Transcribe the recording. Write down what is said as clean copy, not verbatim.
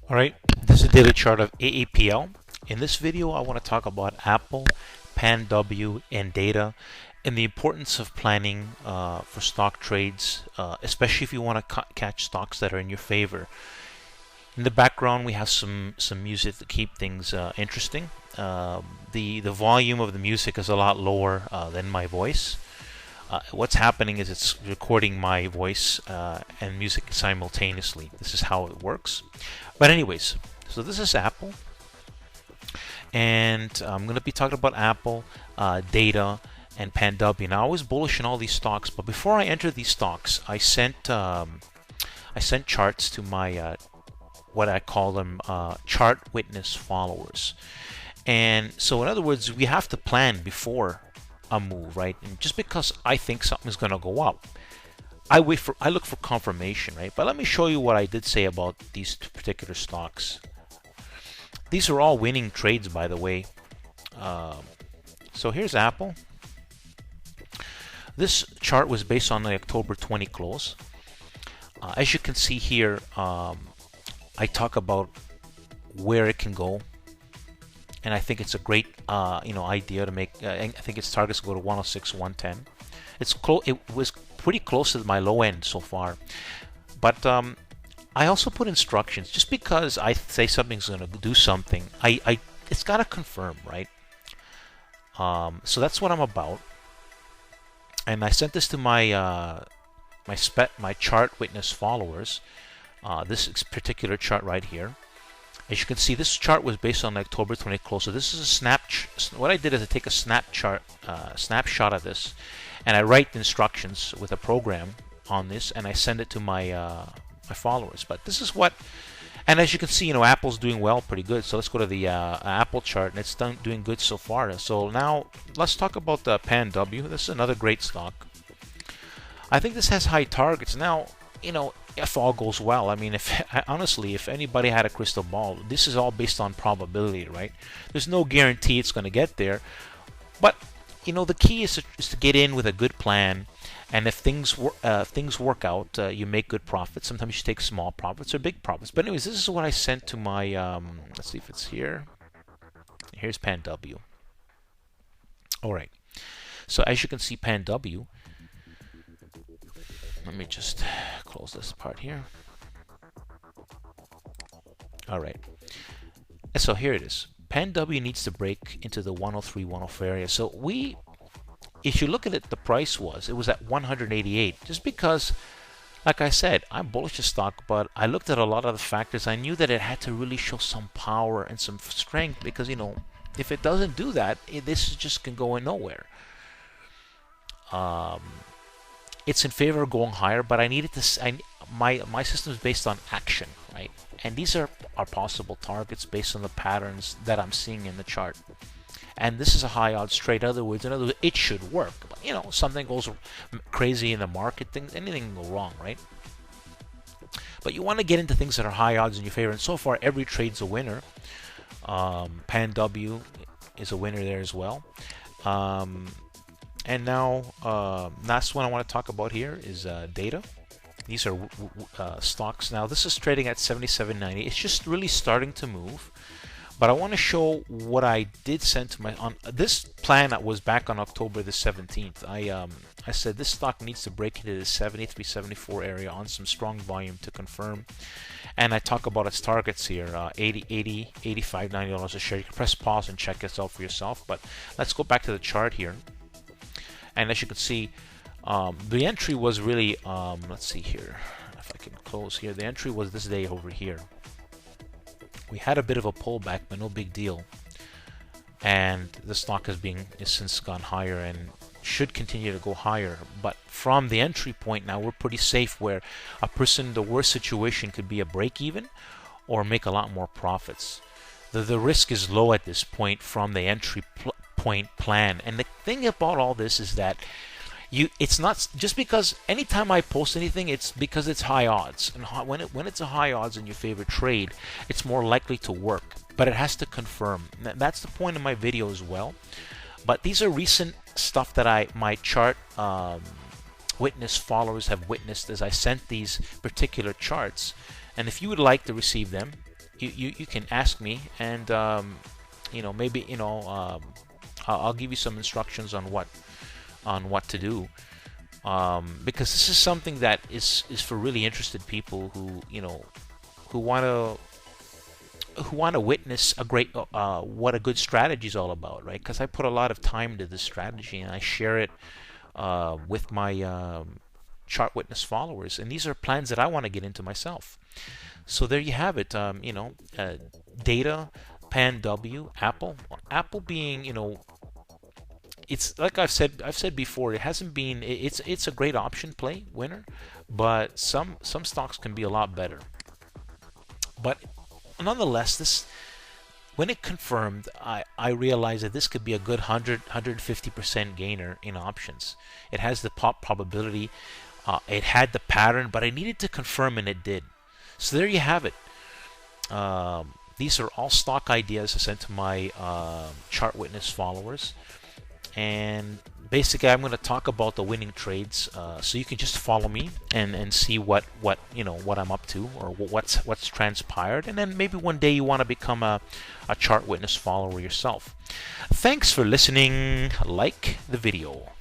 Alright, this is a daily chart of AAPL. In this video, I want to talk about Apple, PANW, and data, and the importance of planning for stock trades, especially if you want to catch stocks that are in your favor. In the background, we have some music to keep things interesting. The volume of the music is a lot lower than my voice. What's happening is it's recording my voice and music simultaneously. This is how it works. But anyways, so this is Apple, and I'm going to be talking about Apple, data, and PANW. Now I was bullish in all these stocks, but before I enter these stocks, I sent charts to my what I call them chart witness followers. And so in other words, we have to plan before a move, right? And just because I think something's going to go up, I look for confirmation, right? But let me show you what I did say about these particular stocks. These are all winning trades, by the way. So here's Apple. This chart was based on the October 20 close. As you can see here, I talk about where it can go, and I think it's a great idea to make. I think its targets go to 106, 110. It was pretty close to my low end so far, but I also put instructions. Just because I say something's going to do something, it's got to confirm, right? So that's what I'm about. And I sent this to my my chart witness followers. This particular chart right here. As you can see, this chart was based on the October 20 close. So this is a what I did is I take a snapshot of this, and I write the instructions with a program on this, and I send it to my my followers. But this is what, and as you can see, Apple's doing well, pretty good. So let's go to the Apple chart, and it's doing good so far. So now let's talk about the PANW. This is another great stock. I think this has high targets. Now, if all goes well, I mean, honestly, if anybody had a crystal ball, this is all based on probability, right? There's no guarantee it's going to get there, but the key is to get in with a good plan, and if things work out, you make good profits. Sometimes you take small profits or big profits. But anyways, this is what I sent to my. Let's see if it's here. Here's PANW. All right. So as you can see, PANW. Let me just close this part here. All right. And so here it is. PANW needs to break into the 103, 104 area. So if you look at it, the price it was at 188. Just because, like I said, I'm bullish the stock, but I looked at a lot of the factors. I knew that it had to really show some power and some strength because, if it doesn't do that, this just can go in nowhere. It's in favor of going higher, but I needed to. My system is based on action, right? And these are possible targets based on the patterns that I'm seeing in the chart. And this is a high odds trade. In other words, it should work. But something goes crazy in the market, anything can go wrong, right? But you want to get into things that are high odds in your favor. And so far, every trade's a winner. PANW is a winner there as well. And now, last one I want to talk about here is data. These are stocks. Now, this is trading at 77.90. It's just really starting to move. But I want to show what I did send to on this plan that was back on October the 17th. I said this stock needs to break into the 73, 74 area on some strong volume to confirm. And I talk about its targets here, 80, 85, $90 a share. You can press pause and check this out for yourself. But let's go back to the chart here. And as you can see, the entry was really, let's see here, if I can close here. The entry was this day over here. We had a bit of a pullback, but no big deal. And the stock has since gone higher and should continue to go higher. But from the entry point now, we're pretty safe where a person in the worst situation could be a break even or make a lot more profits. The risk is low at this point from the entry point plan. And the thing about all this is that it's not just because anytime I post anything, it's because it's high odds. And when it's a high odds in your favorite trade, it's more likely to work. But it has to confirm. That's the point of my video as well. But these are recent stuff that my chart witness followers have witnessed as I sent these particular charts. And if you would like to receive them, you can ask me, and maybe I'll give you some instructions on what to do, because this is something that is for really interested people who want to witness a great what a good strategy is all about, right? Because I put a lot of time into this strategy, and I share it with my chart witness followers, and these are plans that I want to get into myself. So there you have it. Data, PANW, Apple being, it's like I've said before, it hasn't been, it's a great option play winner, but some stocks can be a lot better. But nonetheless, when it confirmed, I realized that this could be a good 150% gainer in options. It has the probability, it had the pattern, but I needed to confirm, and it did. So there you have it. These are all stock ideas I sent to my chart witness followers, and basically I'm going to talk about the winning trades, so you can just follow me and see what I'm up to, or what's transpired, and then maybe one day you want to become a chart witness follower yourself. Thanks for listening. Like the video.